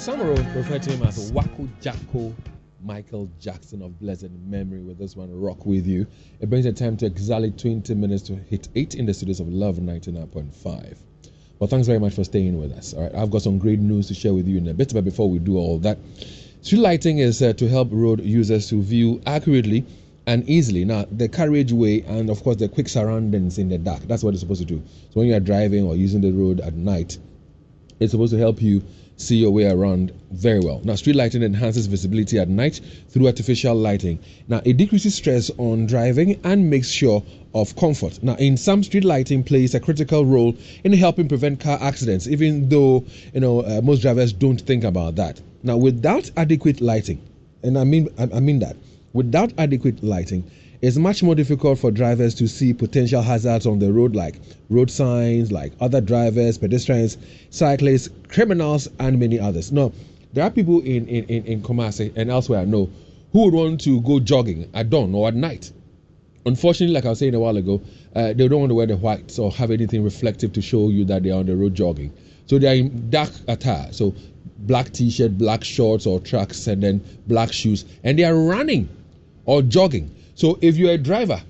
Samaro referred to him as Wako Jacko Michael Jackson of blessed memory with this one, Rock With You. It brings the time to exactly 20 minutes to hit 8 in the studios of Love 99.5. Well, thanks very much for staying with us. All right, I've got some great news to share with you in a bit, but before we do all that, street lighting is to help road users to view accurately and easily. Now, the carriageway and, of course, the quick surroundings in the dark, that's what it's supposed to do. So when you are driving or using the road at night, it's supposed to help you see your way around very well. Now, street lighting enhances visibility at night through artificial lighting. Now, it decreases stress on driving and makes sure of comfort. Now, in some, street lighting plays a critical role in helping prevent car accidents, even though most drivers don't think about that. Now, without adequate lighting, and I mean that, without adequate lighting, it's much more difficult for drivers to see potential hazards on the road, like road signs, like other drivers, pedestrians, cyclists, criminals, and many others. Now, there are people in Kumasi and elsewhere I know who would want to go jogging at dawn or at night. Unfortunately, like I was saying a while ago, they don't want to wear the whites or have anything reflective to show you that they are on the road jogging. So they are in dark attire, so black t-shirt, black shorts or tracks, and then black shoes, and they are running or jogging. So if you're a driver,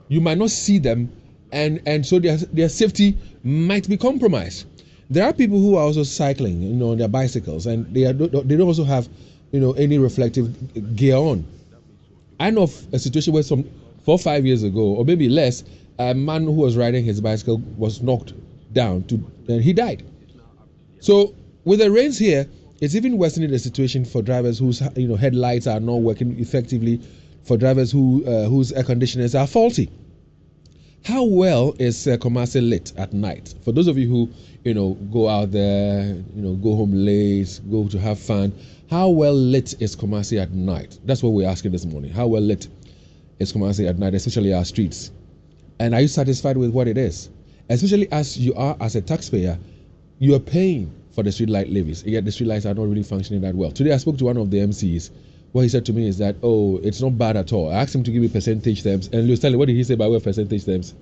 you might not see them, and so their safety might be compromised. There are people who are also cycling, on their bicycles, and they don't also have, any reflective gear on. I know of a situation where 4 or 5 years ago, or maybe less, a man who was riding his bicycle was knocked down and he died. So with the rains here, it's even worsening the situation for drivers whose headlights are not working effectively, for drivers whose air conditioners are faulty. How well is Kumasi lit at night? For those of you who go out there, go home late, go to have fun, how well lit is Kumasi at night? That's what we're asking this morning. How well lit is Kumasi at night, especially our streets? And are you satisfied with what it is? Especially as you are as a taxpayer, you are paying for the street light levies, yet the street lights are not really functioning that well. Today I spoke to one of the MCs. What he said to me is that, it's not bad at all. I asked him to give me percentage terms, and Lewis, tell me, what did he say by way of percentage terms?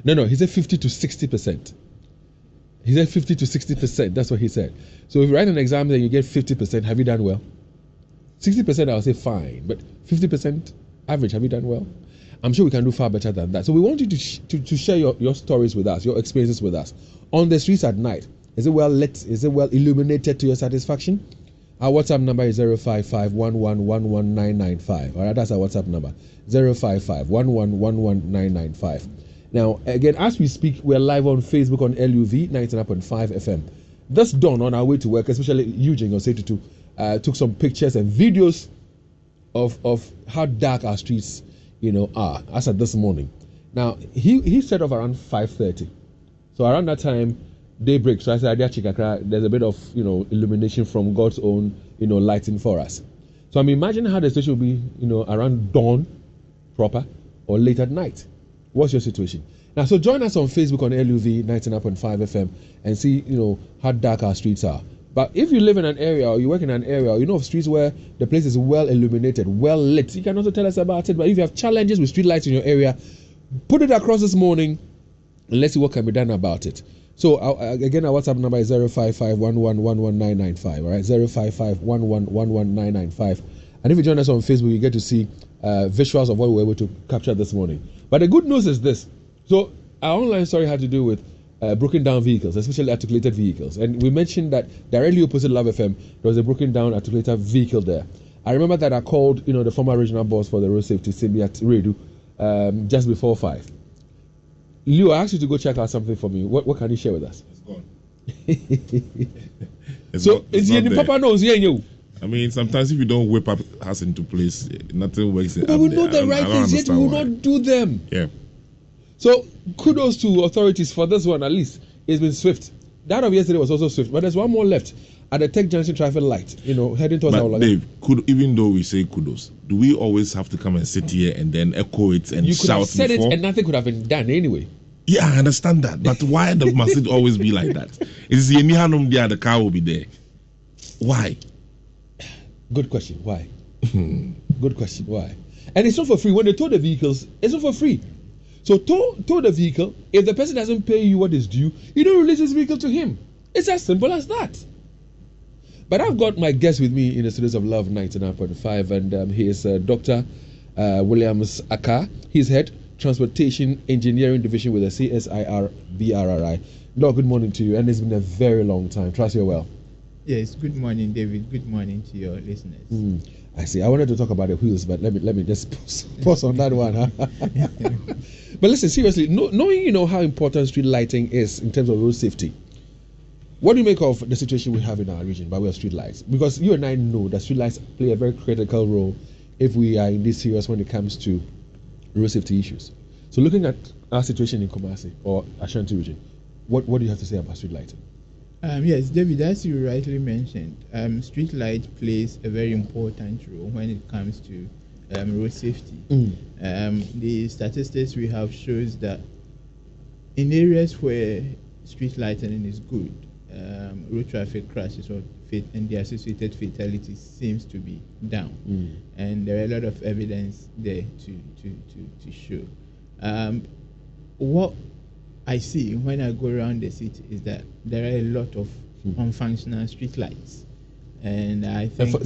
6%. No, he said 50 to 60%. He said 50 to 60%. That's what he said. So if you write an exam and you get 50%, have you done well? 60%, I would say fine, but 50% average, have you done well? I'm sure we can do far better than that. So we want you to share your stories with us, your experiences with us on the streets at night. Is it well lit? Is it well illuminated to your satisfaction? Our WhatsApp number is 055-1111-995. All right, that's our WhatsApp number, 055-1111-995. Now, again, as we speak, we're live on Facebook on LUV 99.5 FM. This dawn on our way to work, especially Eugene Osetutu, took some pictures and videos of how dark our streets, are as at this morning. Now, he set off around 5:30. So around that time, daybreak. So I said, there's a bit of illumination from God's own lighting for us. So I'm imagining how the situation will be around dawn proper or late at night. What's your situation? Now, so join us on Facebook on LUV 99.5 FM and see how dark our streets are. But if you live in an area or you work in an area or of streets where the place is well illuminated, well lit, you can also tell us about it. But if you have challenges with street lights in your area, put it across this morning and let's see what can be done about it. So again, our WhatsApp number is 055-1111-995. All right, 055-1111-995. And if you join us on Facebook, you get to see visuals of what we were able to capture this morning. But the good news is this. So our online story had to do with broken down vehicles, especially articulated vehicles. And we mentioned that directly opposite Love FM, there was a broken down articulated vehicle there. I remember that I called the former regional boss for the road safety, Simiat Redu, just before 5. Leo, I asked you to go check out something for me. What can you share with us? It's gone. It's not Papa knows, you. I mean, sometimes if you don't whip up us into place, nothing works. But we know the right things, yet we will not do them. Yeah. So kudos to authorities for this one. At least it's been swift. That of yesterday was also swift, but there's one more left at the Tech Junction traffic light. Heading towards our. Dave, even though we say kudos, do we always have to come and sit here and then echo it and shout? You could have said before? It, and nothing could have been done anyway. Yeah, I understand that, but why must it always be like that? Is the car will be there? Why? Good question. Why? Good question. Why? And it's not for free. When they tow the vehicles, it's not for free. So tow the vehicle. If the person doesn't pay you what is due, you don't release his vehicle to him. It's as simple as that. But I've got my guest with me in the studios of Love 99.5, and he is Dr. Williams Aka. He's head Transportation Engineering Division with the CSIR BRRI. Doc, good morning to you, and it's been a very long time. Trust you're well. Yes, good morning, David. Good morning to your listeners. I see. I wanted to talk about the wheels, but let me just pause on that one. Huh? But listen, seriously, knowing how important street lighting is in terms of road safety, what do you make of the situation we have in our region by way of street lights? Because you and I know that street lights play a very critical role if we are in this serious when it comes to road safety issues. So looking at our situation in Kumasi or Ashanti region, what do you have to say about street lighting? Yes, David, as you rightly mentioned, street light plays a very important role when it comes to road safety. The statistics we have shows that in areas where street lighting is good, road traffic crashes and the associated fatalities seems to be down, and there are a lot of evidence there to show. What I see when I go around the city is that there are a lot of unfunctional street lights, and I think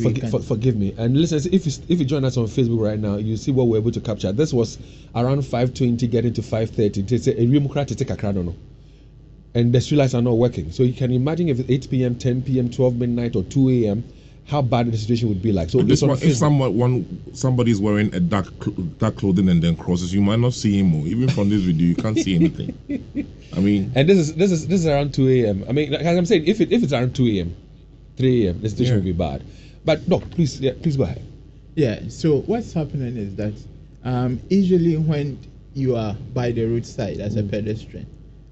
forgive me. And listen, if you join us on Facebook right now, you see what we're able to capture. This was around 5:20, getting to 5:30. It's a real take a crowd, no. And the street lights are not working. So you can imagine if it's 8 p.m., 10 p.m., 12 midnight, or 2 a.m., how bad the situation would be like. So this one, if somebody's wearing a dark clothing and then crosses, you might not see him. Even from this video, you can't see anything. I mean, and this is around 2 a.m. I mean, like I'm saying, if it's around 2 a.m., 3 a.m., the situation will be bad. But Doc, please go ahead. Yeah. So what's happening is that usually when you are by the roadside as a pedestrian,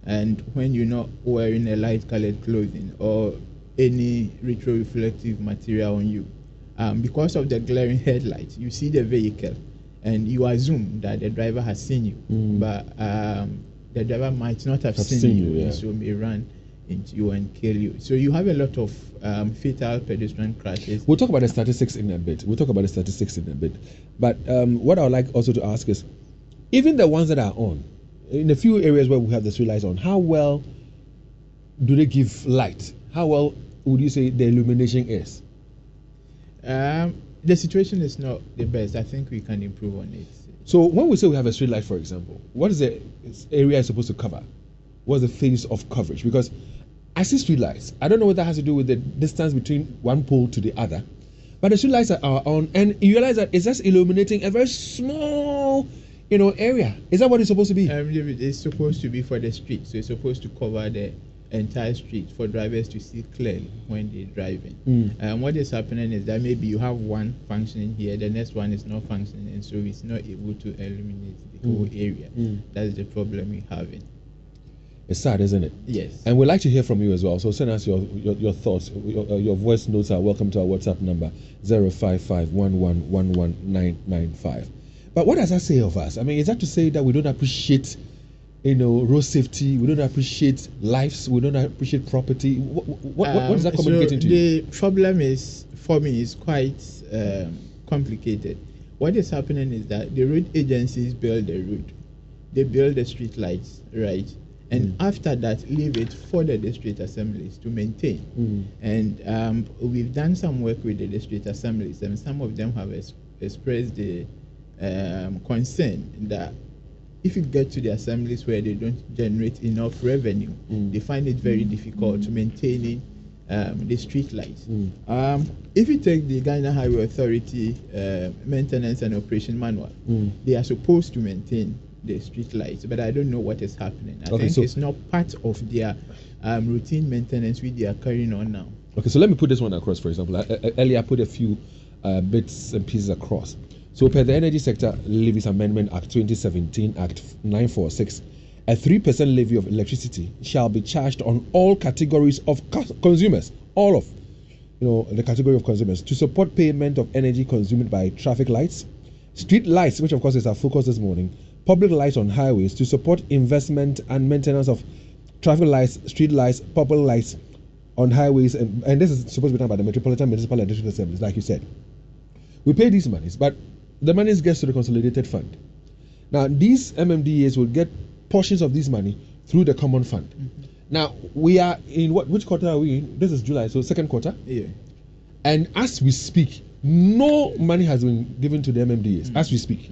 and when you're not wearing a light-colored clothing or any retroreflective material on you, because of the glaring headlights, you see the vehicle and you assume that the driver has seen you, but the driver might not have seen you, so may run into you and kill you. So you have a lot of fatal pedestrian crashes. We'll talk about the statistics in a bit. But what I would like also to ask is, even the ones that are on, in a few areas where we have the street lights on, how well do they give light? How well would you say the illumination is? The situation is not the best. I think we can improve on it. So when we say we have a street light, for example, what is the area supposed to cover? What's the phase of coverage? Because I see street lights. I don't know what that has to do with the distance between one pole to the other, but the street lights are on, and you realize that it's just illuminating a very small area. Is that what it's supposed to be? It's supposed to be for the street, so it's supposed to cover the entire street for drivers to see clearly when they're driving. What is happening is that maybe you have one functioning here, the next one is not functioning, and so it's not able to illuminate the whole area. That's the problem we're having. It's sad, isn't it? Yes. And we'd like to hear from you as well. So send us your thoughts. Your voice notes are welcome to our WhatsApp number 05511119995. But what does that say of us? I mean, is that to say that we don't appreciate, road safety? We don't appreciate lives. We don't appreciate property. What is that communicating to you? The problem is, for me, is quite complicated. What is happening is that the road agencies build the road. They build the street lights, right? And after that, leave it for the district assemblies to maintain. And we've done some work with the district assemblies, and some of them have expressed the concern that if you get to the assemblies where they don't generate enough revenue, they find it very difficult to maintaining the street lights. If you take the Ghana Highway Authority maintenance and operation manual, they are supposed to maintain the street lights, but I don't know what is happening. I think it's not part of their routine maintenance which they are carrying on now. Okay, so let me put this one across, for example. Earlier I put a few bits and pieces across. So per the Energy Sector Levies Amendment Act 2017, Act 946, a 3% levy of electricity shall be charged on all categories of consumers, all of the category of consumers, to support payment of energy consumed by traffic lights, street lights, which of course is our focus this morning, public lights on highways, to support investment and maintenance of traffic lights, street lights, public lights on highways, and this is supposed to be done by the Metropolitan Municipal and District Assemblies, like you said. We pay these monies, but the money gets to the consolidated fund. Now, these MMDAs will get portions of this money through the common fund. Now, we are in which quarter are we in? This is July, so second quarter. Yeah. And as we speak, no money has been given to the MMDAs. As we speak,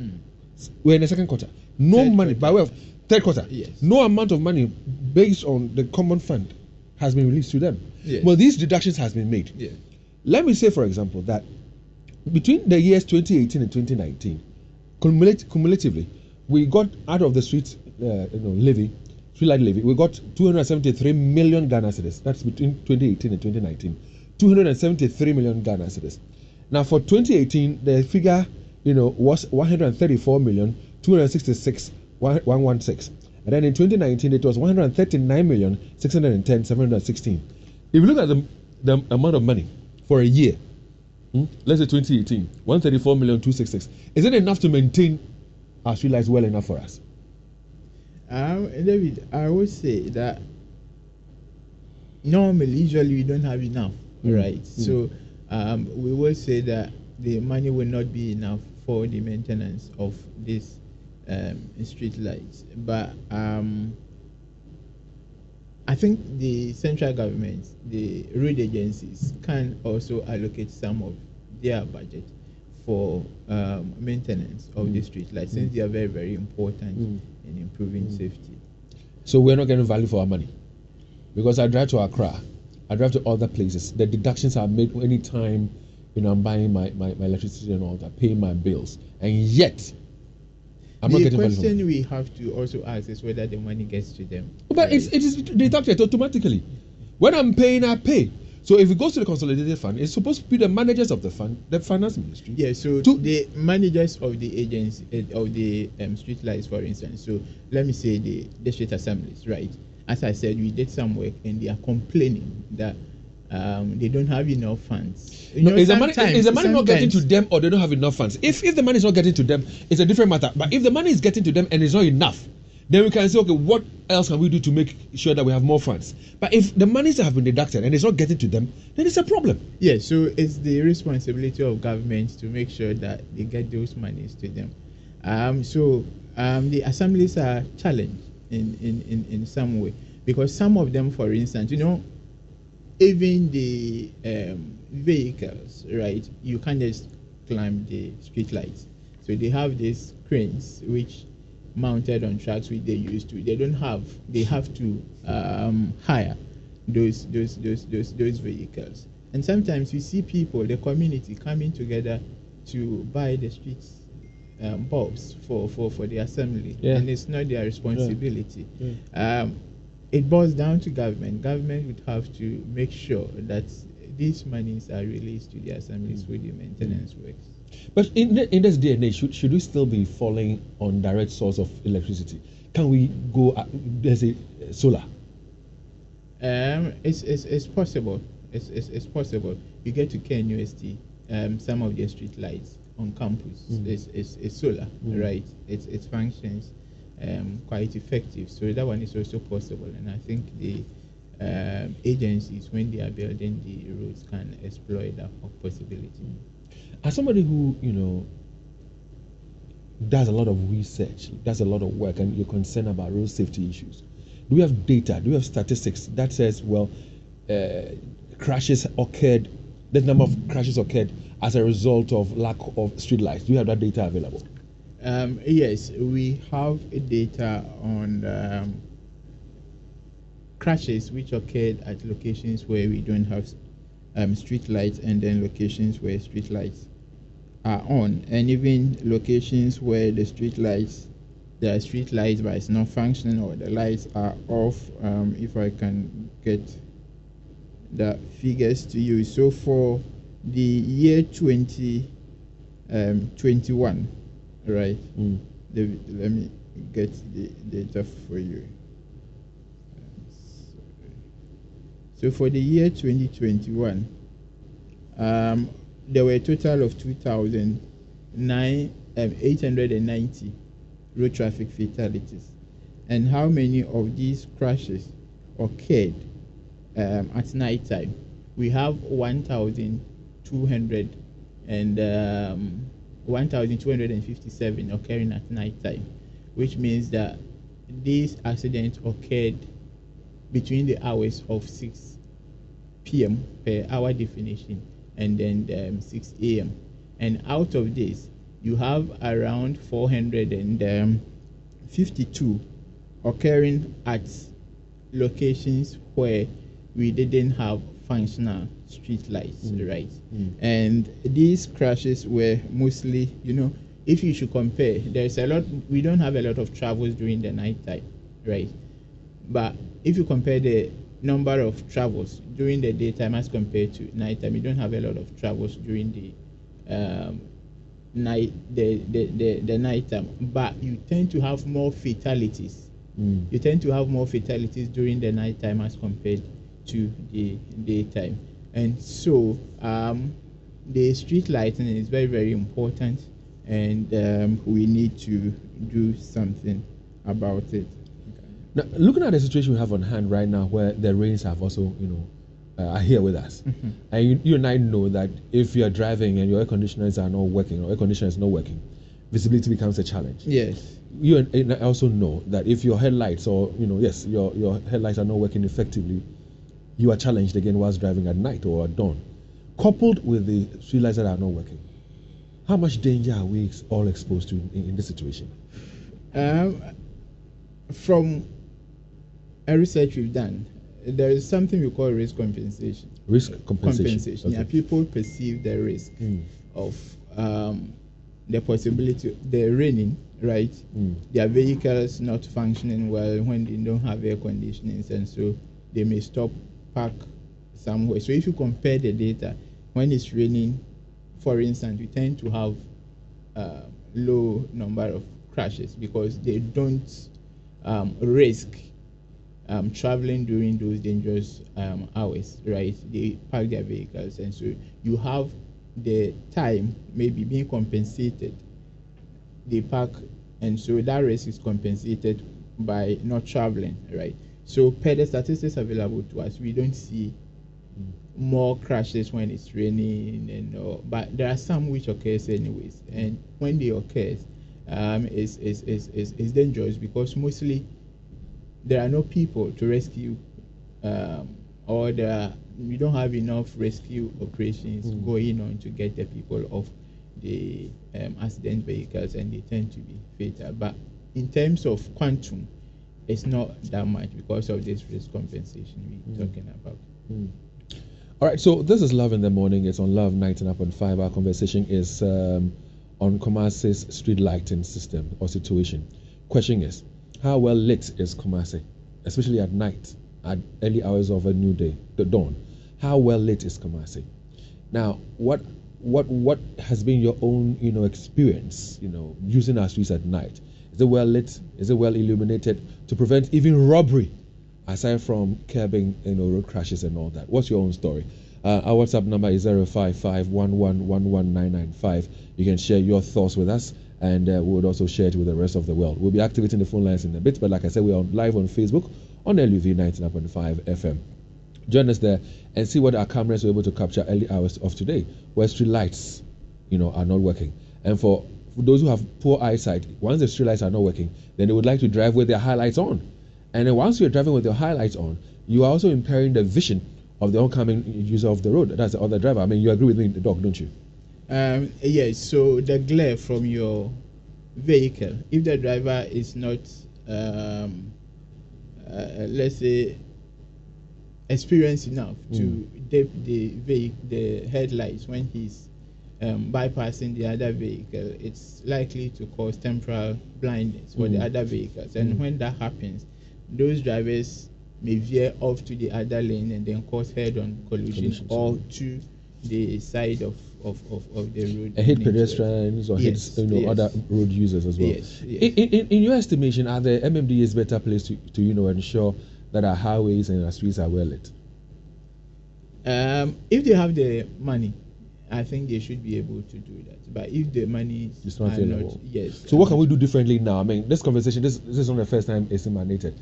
we're in the second quarter. No Third money, quarter. by way of third quarter. Yes. No amount of money based on the common fund has been released to them. Yes. Well, these deductions has been made. Yes. Let me say, for example, that between the years 2018 and 2019, cumulatively, we got out of the street levy, street light levy, we got 273 million Ghana cedis. That's between 2018 and 2019. 273 million Ghana cedis. Now, for 2018, the figure, was 134 million 266 116, and then in 2019 it was 139 million 610 716. If you look at the amount of money for a year, let's say 2018, 134 million 266, is it enough to maintain our streetlights well enough for us? David, I would say that normally, usually we don't have enough, right? So we will say that the money will not be enough for the maintenance of these street lights. But I think the central government, the road agencies, can also allocate some of their budget for maintenance of the street lights, since they are very, very important in improving safety. So we're not getting value for our money. Because I drive to Accra, I drive to other places. The deductions are made anytime I'm buying my electricity and all that, paying my bills, and yet I'm not getting value. The question we have to also ask is whether the money gets to them. But it is deducted automatically. When I'm paying, I pay. So if it goes to the consolidated fund, it's supposed to be the managers of the fund, the finance ministry. Yeah. So the managers of the agency of the street lights, for instance. So let me say the district assemblies, right? As I said, we did some work, and they are complaining that they don't have enough funds. Is the money not getting to them, or they don't have enough funds? If the money is not getting to them, it's a different matter. But if the money is getting to them and it's not enough, then we can say, okay, what else can we do to make sure that we have more funds? But if the monies have been deducted and it's not getting to them, then it's a problem. Yeah, so it's the responsibility of government to make sure that they get those monies to them. The assemblies are challenged in some way, because some of them, for instance, even the vehicles, right? You can't just climb the street lights. So they have these cranes which mounted on trucks which they used to. They have to hire those vehicles. And sometimes we see people, the community, coming together to buy the streets bulbs for the assembly, and it's not their responsibility. It boils down to government. Government would have to make sure that these monies are released to the assemblies for the maintenance works. But in this day and age, should we still be falling on direct source of electricity? Can we go, there's a solar? It's possible. It's possible. You get to KNUST, some of the street lights on campus is solar, right? It functions quite effective. So that one is also possible. And I think the agencies, when they are building the roads, can exploit that possibility. As somebody who, does a lot of research, does a lot of work, and you're concerned about road safety issues, do we have data, do we have statistics that says, crashes occurred, the number of crashes occurred as a result of lack of street lights? Do you have that data available? Yes, we have data on crashes which occurred at locations where we don't have street lights, and then locations where street lights are on, and even locations where there are street lights but it's not functioning, or the lights are off. If I can get the figures to you. So for the year 2021, right? Let me get the data for you. So for the year 2021, there were a total of 2,890 road traffic fatalities. And how many of these crashes occurred at night time? We have 1,257 occurring at night time, which means that these accidents occurred between the hours of 6 p.m. per hour definition and then 6 a.m. And out of this, you have around 452 occurring at locations where we didn't have functional street lights, right? And these crashes were mostly, if you should compare, we don't have a lot of travels during the night time, right? But if you compare the number of travels during the daytime as compared to nighttime, you don't have a lot of travels during the nighttime, but you tend to have more fatalities. You tend to have more fatalities during the nighttime as compared to the daytime. And so the street lighting is very, very important, and we need to do something about it. Now, looking at the situation we have on hand right now, where the rains have also, are here with us, and you and I know that if you are driving and your air conditioners are not working, or air conditioner is not working, visibility becomes a challenge. Yes. You and I also know that if your headlights, or your headlights are not working effectively, you are challenged again whilst driving at night or at dawn. Coupled with the street lights that are not working, how much danger are we all exposed to in this situation? From a research we've done, there is something we call risk compensation. Risk compensation. Okay. Yeah, people perceive the risk of the possibility, the raining, right? Their vehicles not functioning well when they don't have air conditioning, and so they may stop, park somewhere. So if you compare the data, when it's raining, for instance, we tend to have low number of crashes because they don't risk traveling during those dangerous hours, right? They park their vehicles, and so you have the time maybe being compensated. They park, and so that risk is compensated by not traveling, right? So per the statistics available to us, we don't see more crashes when it's raining, but there are some which occurs anyways, and when they occur, it's dangerous because mostly there are no people to rescue, or we don't have enough rescue operations going on to get the people off the accident vehicles, and they tend to be fatal. But in terms of quantum, it's not that much because of this risk compensation we're talking about. All right, so this is Love in the Morning. It's on Love 99.5. Our conversation is on Kumasi's street lighting system or situation. Question is, how well lit is Kumasi, especially at night, at early hours of a new day, the dawn? How well lit is Kumasi? Now, what has been your own, experience, using our streets at night? Is it well lit? Is it well illuminated to prevent even robbery, aside from curbing, road crashes and all that? What's your own story? Our WhatsApp number is 055-1111-995. You can share your thoughts with us, and we would also share it with the rest of the world. We'll be activating the phone lines in a bit, but like I said, we're live on Facebook on LUV 99.5 FM. Join us there and see what our cameras were able to capture early hours of today, where street lights, are not working. And for those who have poor eyesight, once the street lights are not working, then they would like to drive with their highlights on. And then once you're driving with your highlights on, you are also impairing the vision of the oncoming user of the road. That's the other driver. I mean, you agree with me, Doc, don't you? Yes. So the glare from your vehicle, if the driver is not, let's say, experienced enough to dip the headlights when he's bypassing the other vehicle, it's likely to cause temporal blindness for the other vehicles. And when that happens, those drivers may veer off to the other lane and then cause head-on collisions or to the side of the road. And hit pedestrians or hit other road users as well. Yes. In your estimation, are the MMDAs better placed to ensure that our highways and our streets are well lit? If they have the money, I think they should be able to do that. But if the money is not available, yes. So what can we do differently now? I mean, this conversation, this is not the first time it's emanated.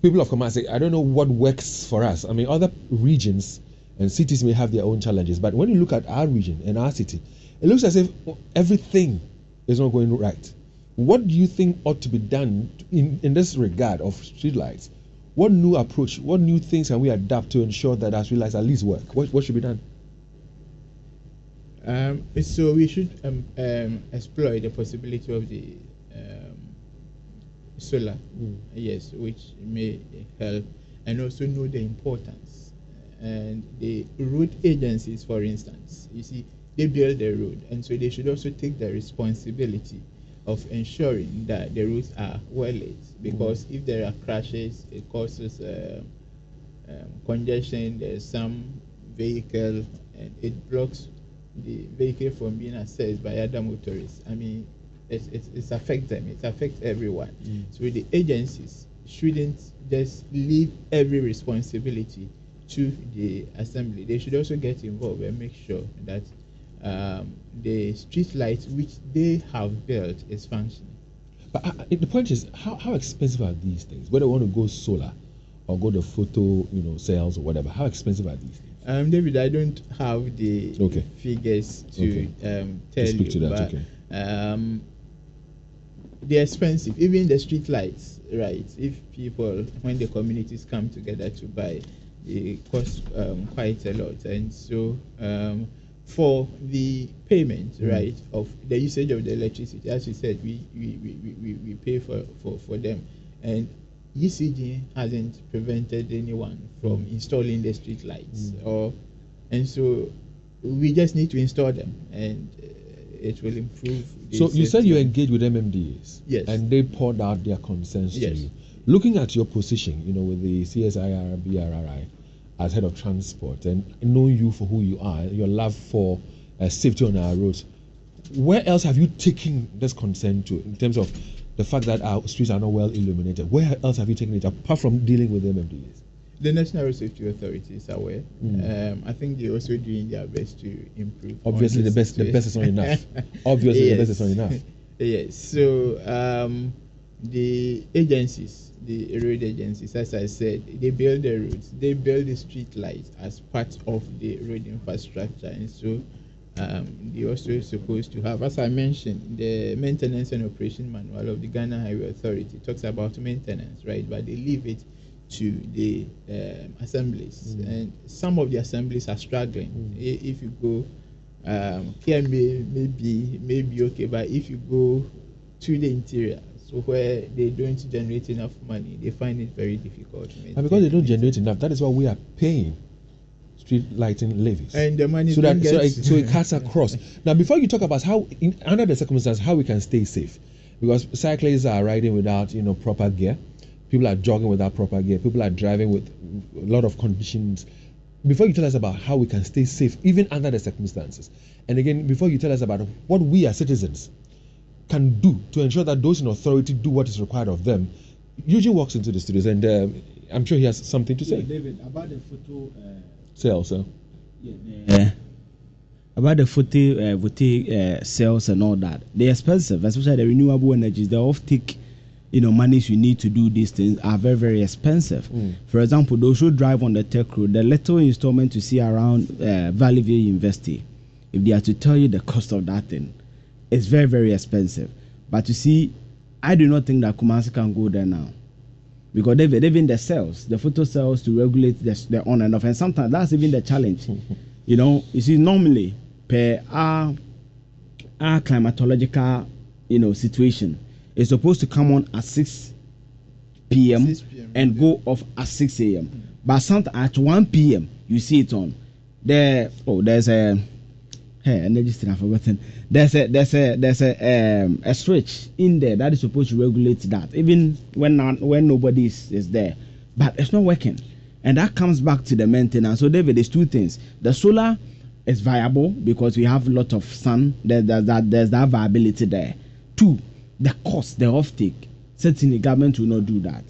People of Kumasi, I don't know what works for us. I mean, other regions and cities may have their own challenges, but when you look at our region and our city, it looks as if everything is not going right. What do you think ought to be done in this regard of streetlights? What new approach, what new things can we adapt to ensure that our streetlights at least work? What should be done? So we should explore the possibility of the solar, yes, which may help, and also know the importance. And the road agencies, for instance, you see, they build the road, and so they should also take the responsibility of ensuring that the roads are well lit, because if there are crashes, it causes congestion. There's some vehicle, and it blocks the vehicle from being accessed by other motorists. I mean, it affects them. It affects everyone. So the agencies shouldn't just leave every responsibility to the assembly. They should also get involved and make sure that the street lights which they have built is functioning. But the point is, how expensive are these things? Whether you want to go solar or go the photo, cells or whatever, how expensive are these things? David, I don't have the figures to tell speak to you, that, but they're expensive. Even the street lights, right? If people, when the communities come together to buy, they cost quite a lot. And so for the payment, right, of the usage of the electricity, as you said, we pay for them. And ECG hasn't prevented anyone from installing the street lights, and so we just need to install them, and it will improve. So you said you engaged with MMDAs, yes, and they poured out their concerns to you. Looking at your position, with the CSIR, BRRI as head of transport, and knowing you for who you are, your love for safety on our roads, where else have you taken this concern to in terms of the fact that our streets are not well illuminated? Where else have you taken it apart from dealing with MMDAs? The National Road Safety Authority is aware. I think they're also doing their best to improve. Obviously, the best is not enough. Obviously, the best is not enough. Yes. So the agencies, the road agencies, as I said, they build the roads, they build the street lights as part of the road infrastructure, and so they also supposed to have, as I mentioned, the maintenance and operation manual of the Ghana Highway Authority talks about maintenance, right? But they leave it to the assemblies, and some of the assemblies are struggling. If you go here, maybe okay, but if you go to the interior, so where they don't generate enough money, they find it very difficult. And because they don't generate enough, that is why we are paying street lighting levies, and the money so it cuts across. Now, before you talk about how, under the circumstances, how we can stay safe, because cyclists are riding without proper gear, people are jogging without proper gear, people are driving with a lot of conditions. Before you tell us about how we can stay safe even under the circumstances, and again, before you tell us about what we as citizens can do to ensure that those in authority do what is required of them, Eugene walks into the studios, and I'm sure he has something to say. David, about the photo sales, sir. About the photo cells and all that, they're expensive, especially the renewable energies. The off-take, monies you need to do these things are very, very expensive. For example, those who drive on the tech road, the little installment you see around Valley View University, if they are to tell you the cost of that thing, it's very, very expensive. But you see, I do not think that Kumasi can go there now, because they've even the cells, the photo cells, to regulate the on and off, and sometimes that's even the challenge. You see, normally per our climatological situation, it's supposed to come on at 6 p.m. and go off at 6 a.m. But sometimes at 1 p.m. you see it on. There's a energy still I've forgotten. There's a switch in there that is supposed to regulate that, even when nobody is there, but it's not working, and that comes back to the maintenance. So David, there's two things. The solar is viable because we have a lot of sun. There's that viability there. Two, the cost, the offtake. Certainly, government will not do that.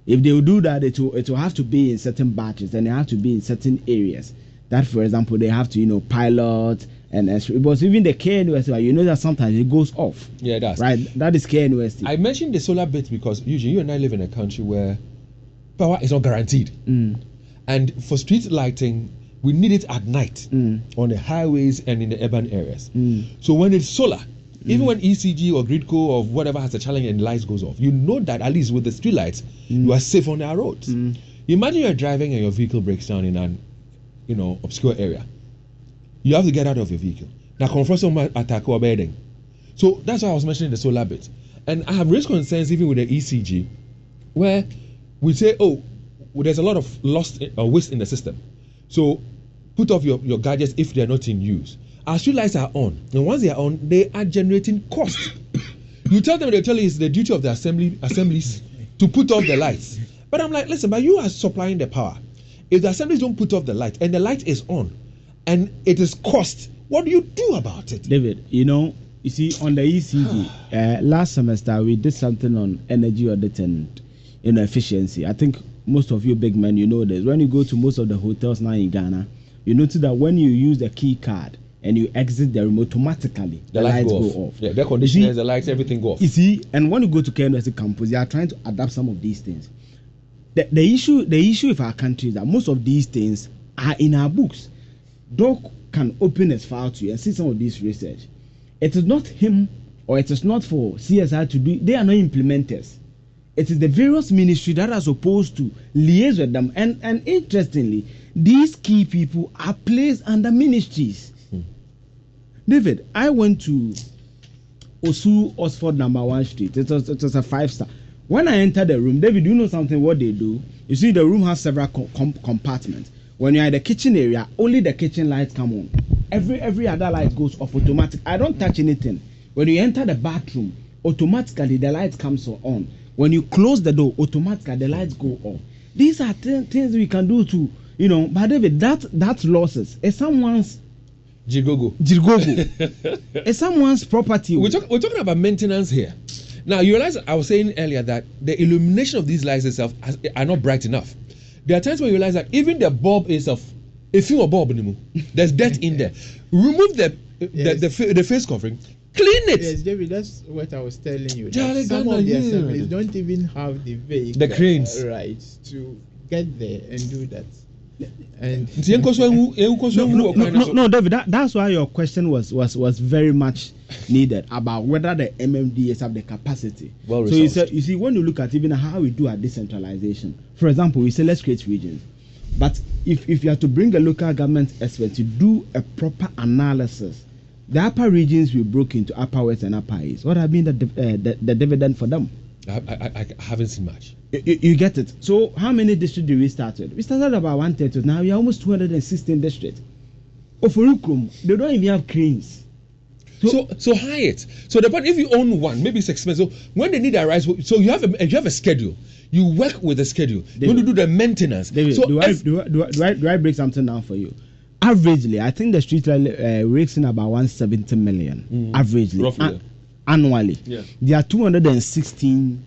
If they will do that, it will have to be in certain batches, and they have to be in certain areas. That, for example, they have to pilot. And because even the KNUST, that sometimes it goes off. Yeah, it does. Right, that is KNUST. I mentioned the solar bit because usually you and I live in a country where power is not guaranteed. And for street lighting, we need it at night on the highways and in the urban areas. So when it's solar, even when ECG or Gridco or whatever has a challenge and lights goes off, you know that at least with the street lights, you are safe on our roads. Imagine you're driving and your vehicle breaks down in an obscure area. You have to get out of your vehicle. Now, confrontation attack or bedding. So that's why I was mentioning the solar bit. And I have raised concerns even with the ECG, where we say, oh, well, there's a lot of lost or waste in the system. So put off your gadgets if they're not in use. Our street lights are on, and once they are on, they are generating cost. You tell them, they tell you it's the duty of the assemblies to put off the lights. But I'm like, listen, but you are supplying the power. If the assemblies don't put off the light and the light is on, and it is cost, what do you do about it? David, you see, on the ECG, last semester we did something on energy audit and efficiency. I think most of you big men, you know this. When you go to most of the hotels now in Ghana, you notice that when you use the key card and you exit the room, automatically the lights go off. Yeah, the conditioners, the lights, everything go off. You see, and when you go to KNUST campus, they are trying to adapt some of these things. The issue with our country is that most of these things are in our books. Doc can open his file to you and see some of this research. It is not him or it is not for CSI to do. They are not implementers. It is the various ministries that are supposed to liaise with them. And interestingly, these key people are placed under ministries. David, I went to Osu Oxford number 1 street. It was a 5-star. When I entered the room, David, you know something what they do? You see, the room has several compartments. When you're in the kitchen area, only the kitchen lights come on. Every other light goes off automatic. I don't touch anything. When you enter the bathroom, automatically the lights comes on. When you close the door, automatically the lights go off. These are things we can do to, but David, that's losses. It's someone's Jirgogo. It's someone's property. We're talking about maintenance here. Now, you realize I was saying earlier that the illumination of these lights itself are not bright enough. There are times when you realize that even the bulb itself, if you a bulb anymore, there's dirt in there. Remove the face covering, clean it. Yes, David, that's what I was telling you. Some of the assemblies don't even have the vehicle, the cranes, right, to get there and do that. And no, David, that's why your question was very much needed about whether the MMDAs have the capacity. Well, so you see, when you look at even how we do our decentralization, for example, we say let's create regions, but if you have to bring a local government expert to do a proper analysis, the upper regions we broke into upper west and upper east. What have been the dividend for them? I haven't seen much. You get it. So how many districts did we start with? We started about 130. Now we are almost 216 districts. Ofurukum, they don't even have cranes. So hire it. So the point, if you own one, maybe it's expensive. So when they need a rise, so you have a schedule. You work with the schedule. David, you want to do the maintenance. David, so do I break something down for you? Averagely, I think the street rakes in about 170 million. Averagely, roughly, annually. Yeah. There are 216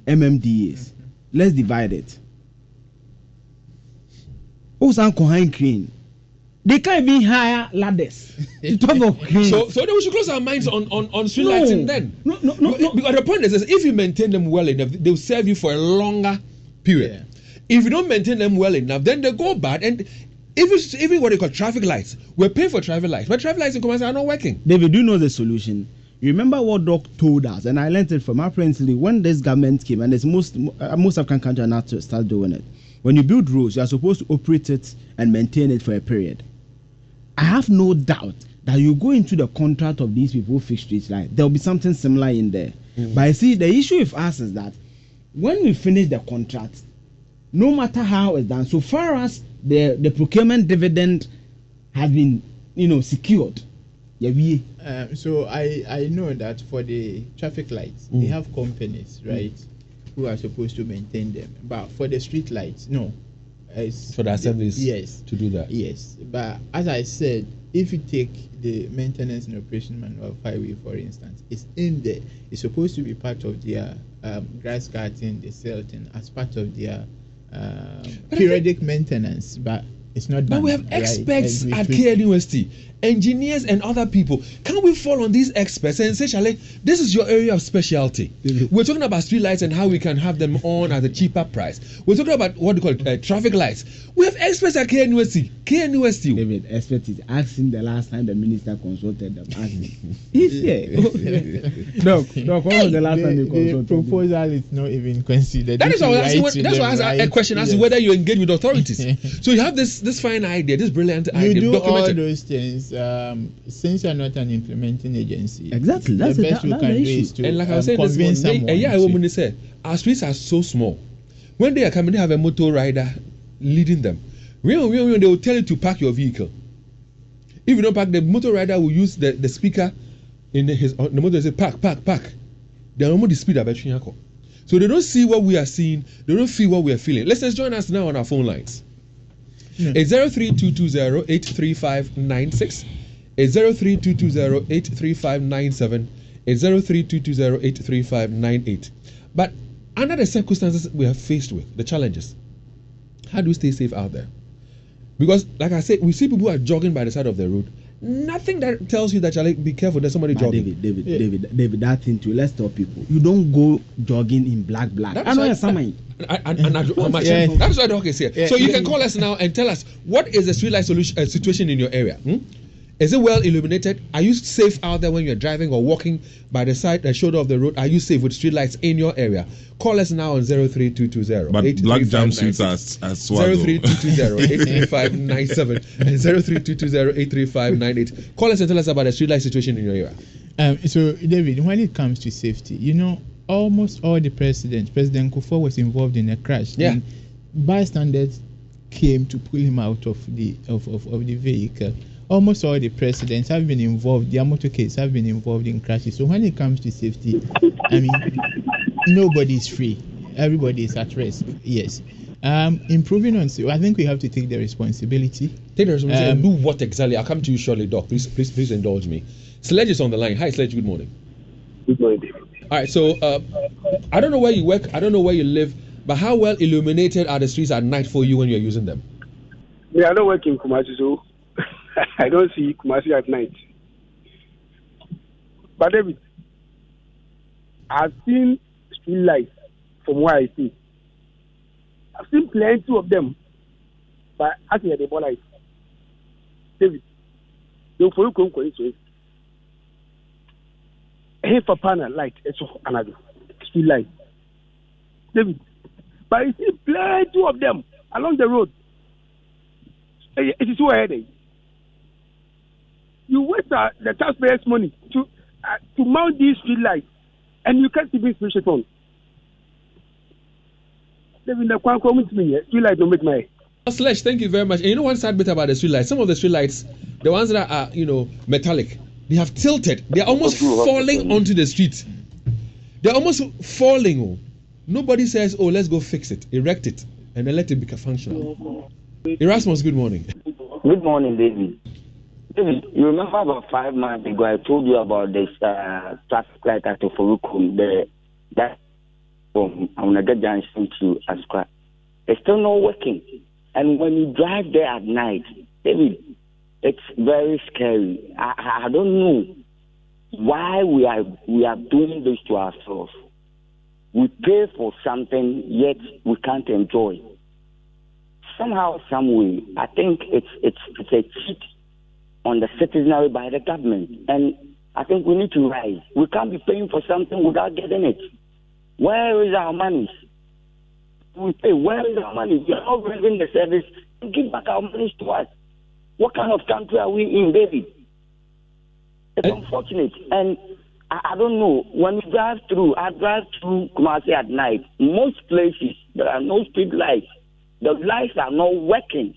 MMDAs. Let's divide it. Crane. They can't even hire ladders to top of cranes. So then we should close our minds on street lighting then. No. Because the point is, if you maintain them well enough, they'll serve you for a longer period. Yeah. If you don't maintain them well enough, then they go bad. And even what they call traffic lights, we're paying for traffic lights, but traffic lights in Kumasi are not working. David, do you know the solution? You remember what Doc told us, and I learned it from apparently when this government came, and it's most African countries are not to start doing it. When you build roads, you are supposed to operate it and maintain it for a period. I have no doubt that you go into the contract of these people who fix street lights, there will be something similar in there. But I see the issue with us is that when we finish the contract, no matter how it's done, so far as the procurement dividend has been secured. So I know that for the traffic lights, they have companies, right, who are supposed to maintain them. But for the street lights, no. For the assemblies, yes, to do that. Yes, but as I said, if you take the maintenance and operation manual of highway, for instance, it's in there. It's supposed to be part of their grass cutting, the celting, as part of their periodic maintenance, but it's not done. But we have experts at KNUST, engineers and other people. Can we fall on these experts and say, Charlie, this is your area of specialty? We're talking about street lights and how we can have them on at a cheaper price. We're talking about what we call traffic lights. We have experts at KNUST. David, expert is asking the last time the minister consulted them. He's here. Doc, when was the last time you consulted? The proposal is not even considered. That is why I asked a question as to whether you engage with authorities. So you have this fine idea, this brilliant idea. You do all those things. since you're not an implementing agency, Exactly. That's the best we can do is to And like I was saying, convince someone. a woman said, our streets are so small. When they are coming, they have a motor rider leading them. They will tell you to park your vehicle. If you don't park, the motor rider will use the speaker in the motor and say, park. They are almost the speed of a train. So they don't see what we are seeing. They don't feel what we are feeling. Listeners, join us now on our phone lines. It's 03220-83596. It's 03220-83597. It's 03220-83598. But under the circumstances we are faced with, the challenges, how do we stay safe out there? Because, like I said, we see people who are jogging by the side of the road. Nothing that tells you that you be careful. There's somebody jogging. David, that thing too. Let's tell people. You don't go jogging in black. I know something. That's why the hockey is here. So you can call us now and tell us what is the streetlight situation in your area. Is it well illuminated? Are you safe out there when you're driving or walking by the side, the shoulder of the road? Are you safe with streetlights in your area? Call us now on 03220. But black jumpsuits are swaggle. 03220-83597 and 03220-83598. Call us and tell us about the streetlight situation in your area. So, David, when it comes to safety, almost all the President Kufuor was involved in a crash. Yeah. And bystanders came to pull him out of the vehicle. Almost all the presidents have been involved, their motorcades have been involved in crashes. So when it comes to safety, nobody is free. Everybody is at risk. Yes. Improving on safety, I think we have to take the responsibility. Take the responsibility and do what exactly? I'll come to you shortly, Doc. Please indulge me. Sledge is on the line. Hi, Sledge. Good morning. Good morning. All right. So I don't know where you work. I don't know where you live. But how well illuminated are the streets at night for you when you're using them? Yeah, I don't work in Kumasi, so I don't see Kumasi at night. But David, I've seen street lights from where I see. I've seen plenty of them, but actually they bought lights. David, they for you come to here for panel light, it's another street light. David, but I see plenty of them along the road. It is so headache. You waste the taxpayers' money to mount these street lights, and you can't even switch it on. David, the street light don't make my. Sledge, thank you very much. And you know one sad bit about the street lights? Some of the street lights, the ones that are metallic, they have tilted. They are almost falling onto the street. They're almost falling. Nobody says, "Oh, let's go fix it, erect it, and then let it become functional." Erasmus, good morning. Good morning, David. David, you remember about 5 months ago I told you about this traffic light at Oforukum, that from Aunaga Junction to Asqua. It's still not working. And when you drive there at night, David, it's very scary. I don't know why we are doing this to ourselves. We pay for something, yet we can't enjoy. Somehow, some way, I think it's a cheat on the citizenry by the government, and I think we need to rise. We can't be paying for something without getting it. Where is our money? We pay. Where is our money? We are not raising the service. Give back our money to us. What kind of country are we in, David? It's unfortunate, and I don't know. When we drive through, I drive through Kumasi at night. Most places there are no street lights. The lights are not working.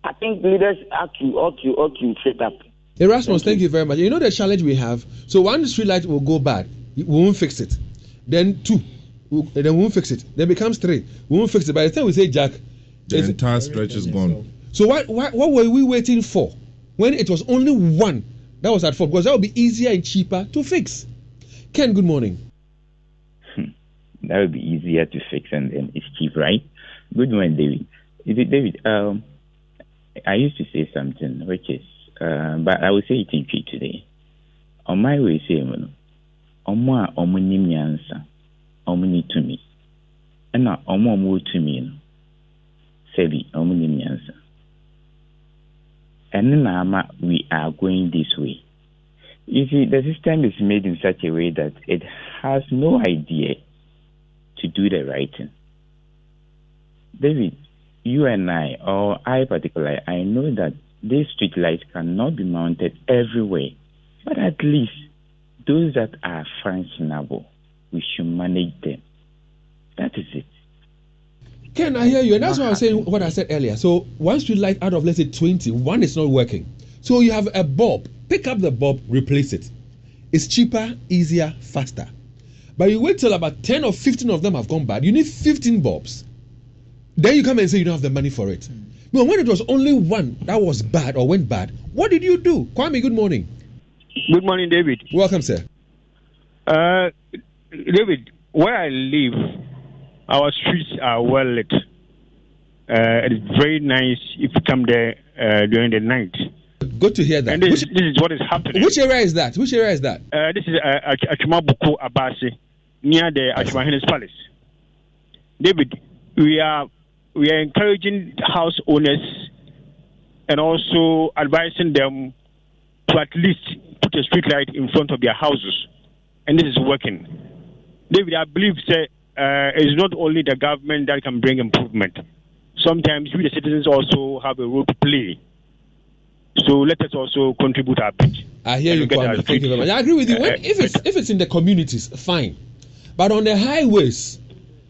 I think leaders ought to set up. Erasmus, thank you very much. You know the challenge we have. So one street light will go bad, we won't fix it. Then 2, then we won't fix it. Then becomes 3, we won't fix it. By the time we say Jack, the entire stretch is gone. So what were we waiting for when it was only 1 that was at fault? Because that would be easier and cheaper to fix. Ken, good morning. That would be easier to fix and it's cheap, right? Good morning, David. David, I used to say something, which is, but I will say it in Twi today. On my way, say, Omwa omuni nyansa, omuni to me. And now, omo to me, Sebi, omuni nyansa. And now, we are going this way. You see, the system is made in such a way that it has no idea to do the right thing. David, you and I, or I particularly, I know that these street lights cannot be mounted everywhere, but at least those that are functionable, we should manage them. That is it. Ken, I hear you, and that's why I was saying what I said earlier. So one street light out of, let's say, 20, one is not working. So you have a bulb. Pick up the bulb, replace it. It's cheaper, easier, faster. But you wait till about 10 or 15 of them have gone bad. You need 15 bulbs. Then you come and say you don't have the money for it. No, when it was only one that was bad or went bad, what did you do? Kwame, good morning. Good morning, David. Welcome, sir. David, where I live, our streets are well lit. It's very nice if you come there during the night. Good to hear that. And this is what is happening. Which area is that? Which area is that? This is Achumabuku Abasi, near the Achumahenes Palace. David, we are encouraging house owners and also advising them to at least put a street light in front of their houses. And this is working. David, I believe it's not only the government that can bring improvement. Sometimes we, the citizens, also have a role to play. So let us also contribute our bit. I hear you, Kwame. Thank you very much. I agree with you. If it's in the communities, fine. But on the highways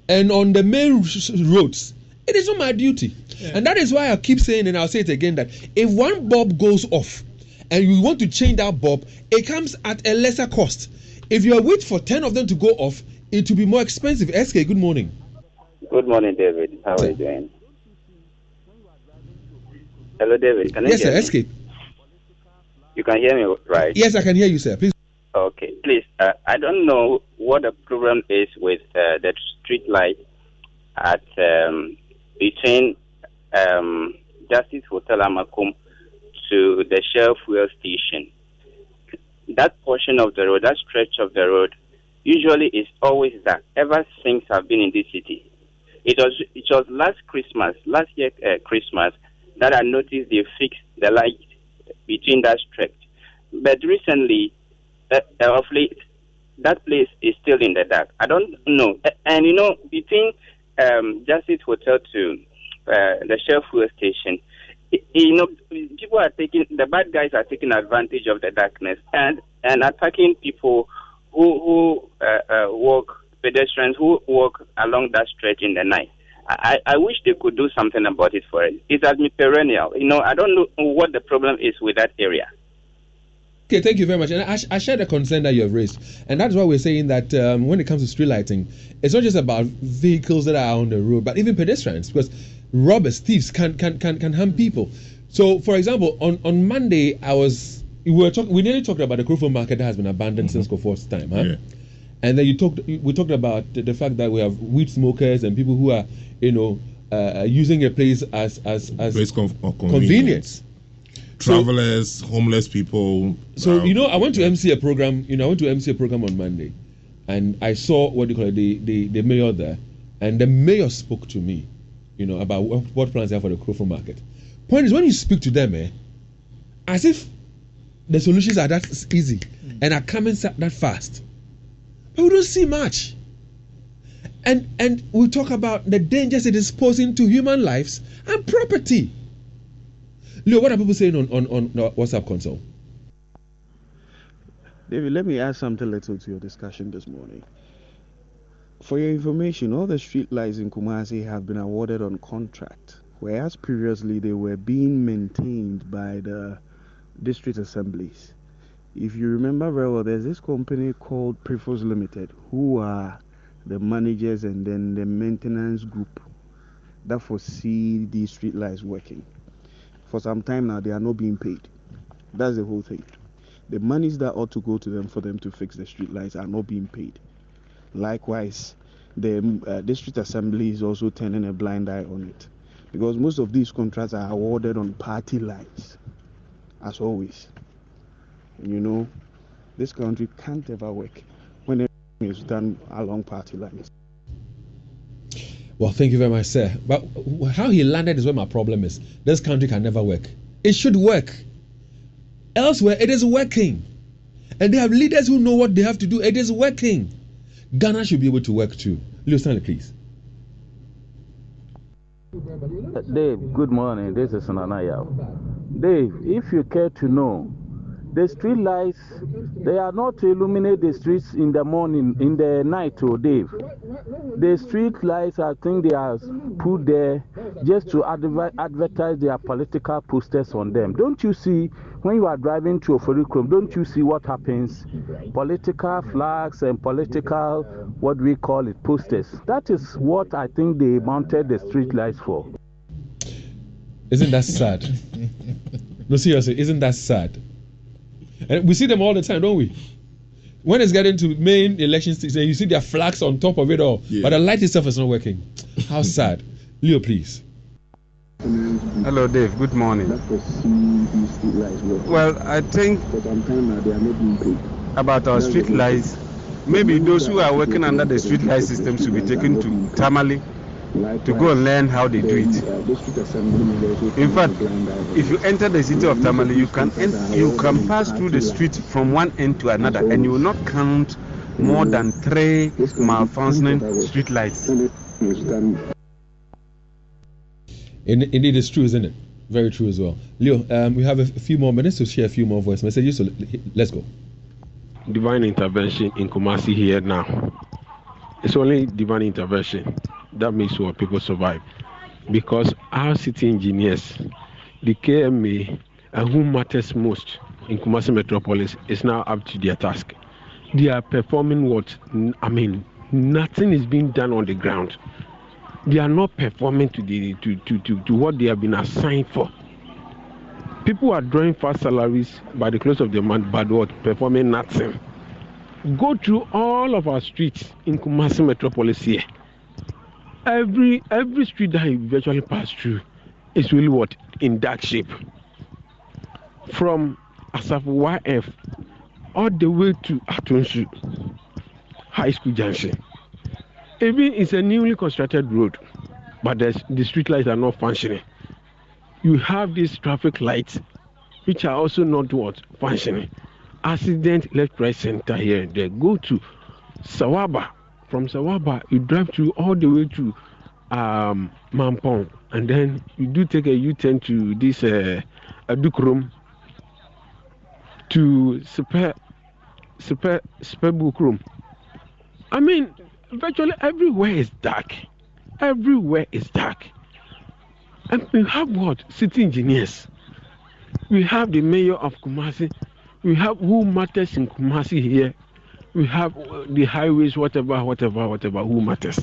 and on the main roads, it is not my duty. Yeah. And that is why I keep saying, and I'll say it again, that if one bulb goes off and you want to change that bulb, it comes at a lesser cost. If you are waiting for 10 of them to go off, it will be more expensive. SK, good morning. Good morning, David. How are you doing? Hello, David. Can you hear me? Yes, sir. SK. You can hear me, right? Yes, I can hear you, sir. Please. Okay. Please, I don't know what the problem is with the street light at between Justice Hotel Amakum to the Shell fuel station. That portion of the road, that stretch of the road, usually is always dark ever since I've been in this city. It was last year Christmas, that I noticed they fixed the light between that stretch. But recently, of late, that place is still in the dark. I don't know. And between Justice Hotel to the Shell fuel station, people are the bad guys are taking advantage of the darkness and attacking people who walk, pedestrians who walk along that stretch in the night. I wish they could do something about it for us. It's perennial. I don't know what the problem is with that area. Okay, thank you very much. And I share the concern that you have raised. And that's why we're saying that when it comes to street lighting, it's not just about vehicles that are on the road, but even pedestrians, because robbers, thieves can harm people. So, for example, on Monday, we nearly talked about the Krofo market that has been abandoned since Kofor's time, huh? Yeah. And then we talked about the fact that we have weed smokers and people who are, using a place as convenience. Travelers, homeless people. So I went to MC a program. I went to MC a program on Monday, and I saw the mayor there, and the mayor spoke to me, about what plans they have for the Krofo market. Point is, when you speak to them, as if the solutions are that easy and are coming that fast. But we don't see much. And we talk about the dangers it is posing to human lives and property. Leo, what are people saying on WhatsApp console? David, let me add something little to your discussion this morning. For your information, all the street lights in Kumasi have been awarded on contract, whereas previously they were being maintained by the district assemblies. If you remember very well, there's this company called Prefos Limited, who are the managers and then the maintenance group that foresee these street lights working. For some time now, they are not being paid. That's the whole thing. The monies that ought to go to them for them to fix the street lights are not being paid. Likewise, the district assembly is also turning a blind eye on it, because most of these contracts are awarded on party lines, as always. This country can't ever work when everything is done along party lines. Well, thank you very much, sir. But how he landed is where my problem is. This country can never work. It should work. Elsewhere, it is working. And they have leaders who know what they have to do. It is working. Ghana should be able to work too. Leo Stanley, please. Dave, good morning. This is Nanaya. Dave, if you care to know, the street lights, they are not to illuminate the streets in the morning, in the night, oh Dave. The street lights, I think they are put there just to advertise their political posters on them. Don't you see, when you are driving to Oforikrom, don't you see what happens? Political flags and political, what we call it, posters. That is what I think they mounted the street lights for. Isn't that sad? No, seriously, isn't that sad? And we see them all the time, don't we? When it's getting to main election season, you see their flags on top of it all, but the light itself is not working. How sad. Leo, please. Hello, Dave. Good morning. Well, I think about our street lights, maybe those who are working under the street light system should be taken to Tamale to go and learn how they do it. In fact, if you enter the city of Tamale, you can pass through the street from one end to another, and you will not count more than 3 malfunctioning street lights. Indeed, it's true, isn't it? Very true as well. Leo, we have a few more minutes to share a few more voice messages, so let's go. Divine intervention in Kumasi here now. It's only divine intervention that makes our people survive, because our city engineers, the KMA, and who matters most in Kumasi Metropolis, is now up to their task. They are performing nothing is being done on the ground. They are not performing to what they have been assigned for. People are drawing fast salaries by the close of the month, but what? Performing nothing. Go through all of our streets in Kumasi Metropolis here. Every street that you virtually pass through is really what? In dark shape. From Asafu YF all the way to Atunsu High School Junction. Even it's a newly constructed road, but the street lights are not functioning. You have these traffic lights, which are also not what? Functioning. Accident left, right, center here and there. Go to Sawaba. From Sawaba, you drive through all the way to Mampong, and then you do take a U-turn to this Adukrom, to Spebukrom. I mean, virtually everywhere is dark. Everywhere is dark. And we have what? City engineers. We have the mayor of Kumasi. We have who matters in Kumasi here. We have the highways, whatever, who matters.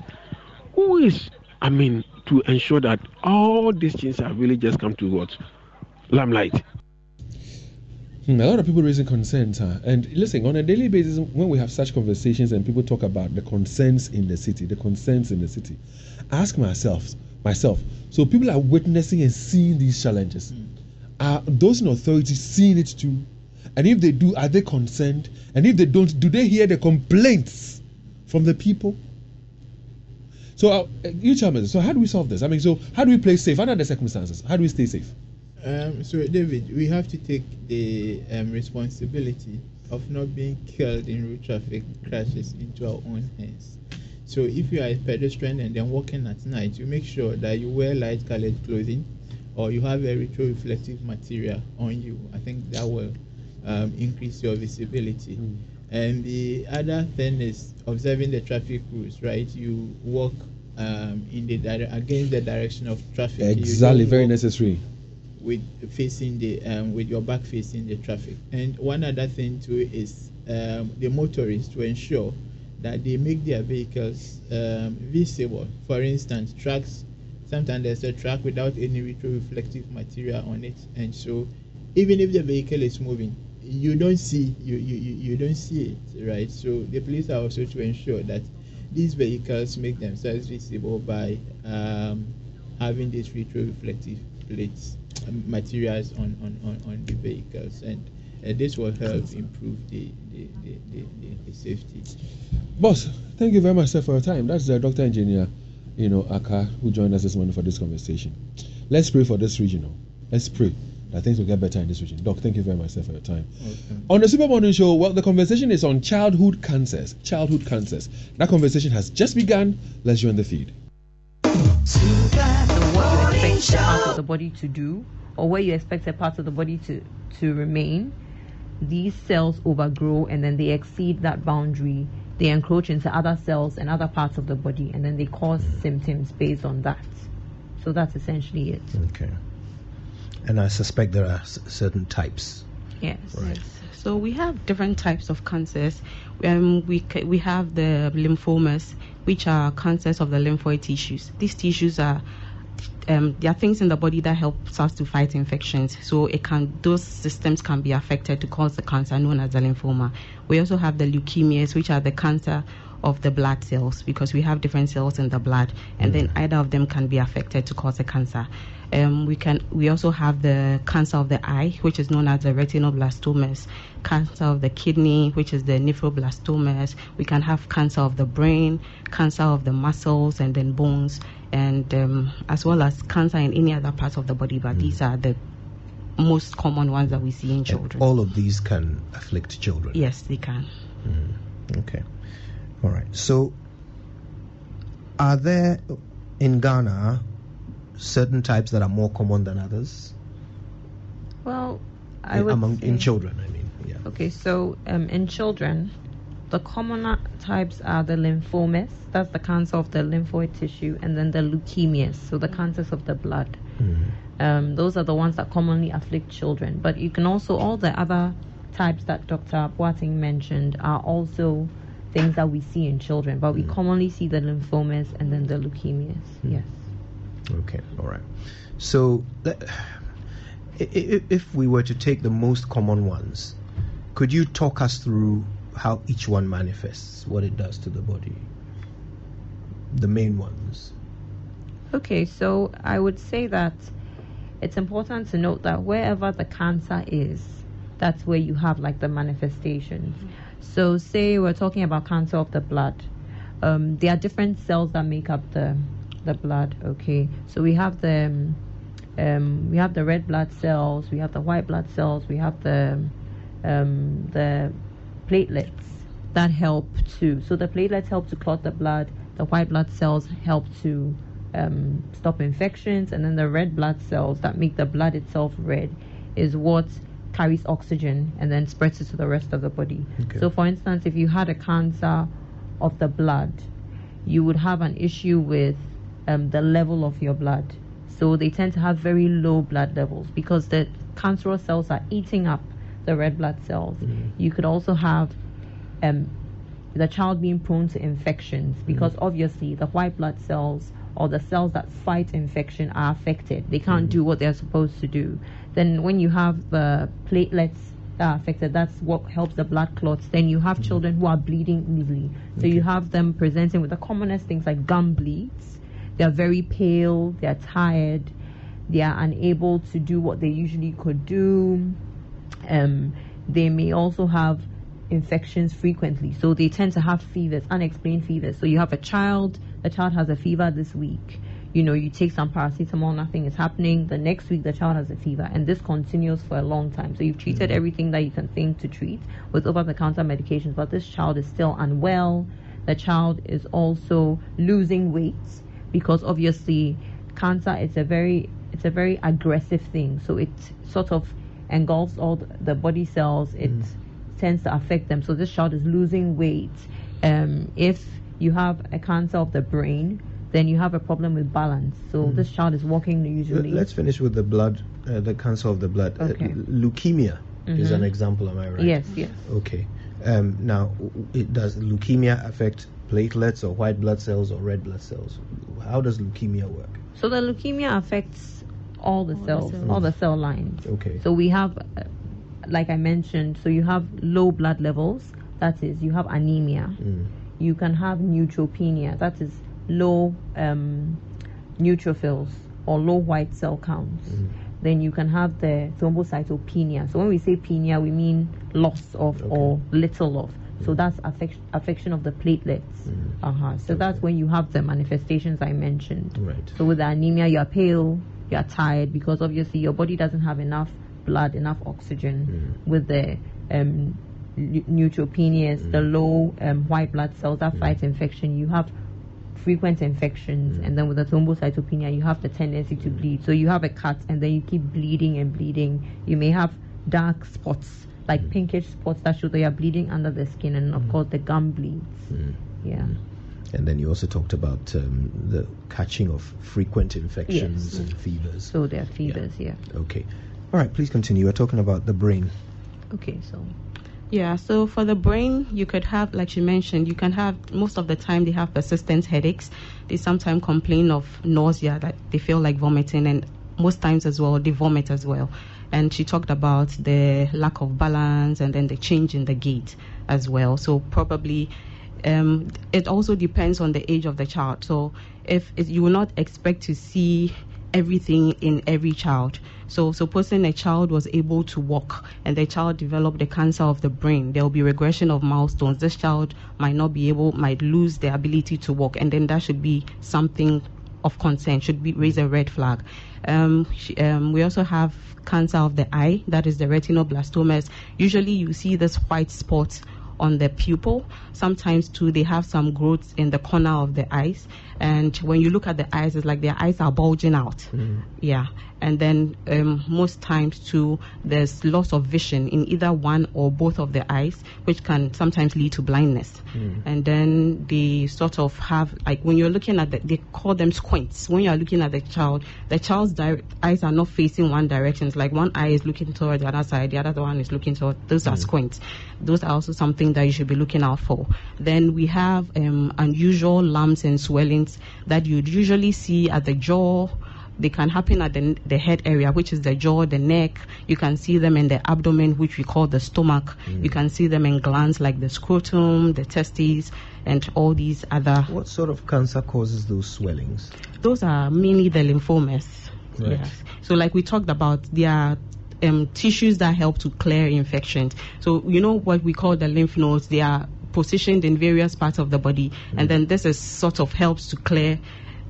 Who is, to ensure that all these things have really just come to what? Limelight. A lot of people raising concerns, and listen, on a daily basis, when we have such conversations and people talk about the concerns in the city, I ask myself, so people are witnessing and seeing these challenges. Are those in authority seeing it too? And if they do, are they concerned? And if they don't, do they hear the complaints from the people? So you tell me, so how do we solve this? So how do we play safe under the circumstances? How do we stay safe? So David, we have to take the responsibility of not being killed in road traffic crashes into our own hands. So if you are a pedestrian and then walking at night, you make sure that you wear light colored clothing or you have a retroreflective material on you. I think that will increase your visibility. And the other thing is observing the traffic rules, right? You walk against the direction of traffic. Exactly, very necessary. With your back facing the traffic. And one other thing too is the motorists to ensure that they make their vehicles visible. For instance, trucks. Sometimes there's a truck without any retroreflective material on it, and so even if the vehicle is moving, you don't see it, right? So the police are also to ensure that these vehicles make themselves visible by having these retroreflective plates materials on the vehicles, and this will help improve the safety. Boss, thank you very much, sir, for your time. That's the Dr. Engineer, Aka, who joined us this morning for this conversation. Let's pray for this region. Let's pray that things will get better in this region. Doc, thank you very much, sir, for your time. Okay. On the Super Morning Show, well, the conversation is on childhood cancers. That conversation has just begun. Let's join the feed. So what you expect the part of the body to do or where you expect a part of the body to remain, these cells overgrow and then they exceed that boundary. They encroach into other cells and other parts of the body, and then they cause symptoms based on that. So that's essentially it. Okay. And I suspect there are certain types. Yes. Right. So we have different types of cancers. We have the lymphomas, which are cancers of the lymphoid tissues. These tissues are there are things in the body that helps us to fight infections. So those systems can be affected to cause the cancer known as the lymphoma. We also have the leukemias, which are the cancer of the blood cells, because we have different cells in the blood, and then either of them can be affected to cause a cancer. We also have the cancer of the eye, which is known as the retinoblastomas, cancer of the kidney, which is the nephroblastomas. We can have cancer of the brain, cancer of the muscles and then bones, and as well as cancer in any other parts of the body. But these are the most common ones that we see in children. And all of these can afflict children? Yes, they can. Okay. All right. So, are there in Ghana certain types that are more common than others? Well, I would say, in children, I mean. Yeah. Okay, so in children, the common types are the lymphomas, that's the cancer of the lymphoid tissue, and then the leukemias, so the cancers of the blood. Those are the ones that commonly afflict children. But you can also, all the other types that Dr. Boateng mentioned are also things that we see in children, but we commonly see the lymphomas and then the leukemias. Yes. Okay, all right. So, if we were to take the most common ones, could you talk us through how each one manifests, what it does to the body? The main ones. Okay, so I would say that it's important to note that wherever the cancer is, that's where you have like the manifestations. So say we're talking about cancer of the blood. There are different cells that make up the blood. Okay, so we have the red blood cells, we have the white blood cells, we have the platelets that help to. So the platelets help to clot the blood. The white blood cells help to stop infections, and then the red blood cells that make the blood itself red is what carries oxygen and then spreads it to the rest of the body. Okay. So for instance, if you had a cancer of the blood, you would have an issue with the level of your blood. So they tend to have very low blood levels because the cancerous cells are eating up the red blood cells. You could also have the child being prone to infections because obviously the white blood cells or the cells that fight infection are affected. They can't do what they're supposed to do. Then when you have the platelets that are affected, that's what helps the blood clots. Then you have children who are bleeding easily. So you have them presenting with the commonest things like gum bleeds. They're very pale, they're tired, they are unable to do what they usually could do. They may also have infections frequently. So they tend to have fevers, unexplained fevers. So you have a child has a fever this week. You take some paracetamol, nothing is happening. The next week the child has a fever, and this continues for a long time. So you've treated everything that you can think to treat with over-the-counter medications, but this child is still unwell. The child is also losing weight because obviously cancer is a very aggressive thing. So it sort of engulfs all the body cells. It tends to affect them. So this child is losing weight. If you have a cancer of the brain, then you have a problem with balance. So this child is walking usually. Let's finish with the blood, the cancer of the blood. Okay. Leukemia is an example, am I right? Yes. Okay. Now, does leukemia affect platelets or white blood cells or red blood cells? How does leukemia work? So the leukemia affects all the cells, all the cell lines. Okay. So we have, like I mentioned, so you have low blood levels. That is, you have anemia. You can have neutropenia. That is low neutrophils or low white cell counts. Then you can have the thrombocytopenia. So when we say penia, we mean loss of or little of. So that's affection of the platelets. So that's when you have the manifestations I mentioned. Right. So with the anemia, you are pale, you are tired because obviously your body doesn't have enough blood, enough oxygen. With the neutropenias, the low white blood cells that fight infection, you have frequent infections, and then with the thrombocytopenia, you have the tendency to bleed. So you have a cut, and then you keep bleeding and bleeding. You may have dark spots, like pinkish spots that show that you're bleeding under the skin, and of course the gum bleeds. Yeah. And then you also talked about the catching of frequent infections and fevers. So there are fevers, yeah. Okay. All right, please continue. We're talking about the brain. Okay, so. Yeah, so for the brain, you could have, like you mentioned, you can have, most of the time they have persistent headaches. They sometimes complain of nausea, that they feel like vomiting, and most times as well, they vomit as well. And she talked about the lack of balance and then the change in the gait as well. So probably it also depends on the age of the child. So if you will not expect to see everything in every child. So supposing a child was able to walk and the child developed the cancer of the brain, there will be regression of milestones. This child might lose the ability to walk, and then that should be something of concern, should be raise a red flag. We also have cancer of the eye, that is the retinoblastomas. Usually you see this white spot on the pupil. Sometimes too they have some growths in the corner of the eyes, and when you look at the eyes, it's like their eyes are bulging out. Yeah. And then most times too there's loss of vision in either one or both of the eyes, which can sometimes lead to blindness. And then they sort of have, like when you're looking at they call them squints. When you're looking at the child's eyes are not facing one direction. It's like one eye is looking toward the other side, the other one is looking toward, those are squints. Those are also something that you should be looking out for. Then we have unusual lumps and swellings that you'd usually see at the jaw. They can happen at the head area, which is the jaw, the neck. You can see them in the abdomen, which we call the stomach. You can see them in glands like the scrotum, the testes, and all these other. What sort of cancer causes those swellings? Those are mainly the lymphomas. Right. Yes. So like we talked about, there are tissues that help to clear infections. So you know what we call the lymph nodes, they are positioned in various parts of the body, and then this is sort of helps to clear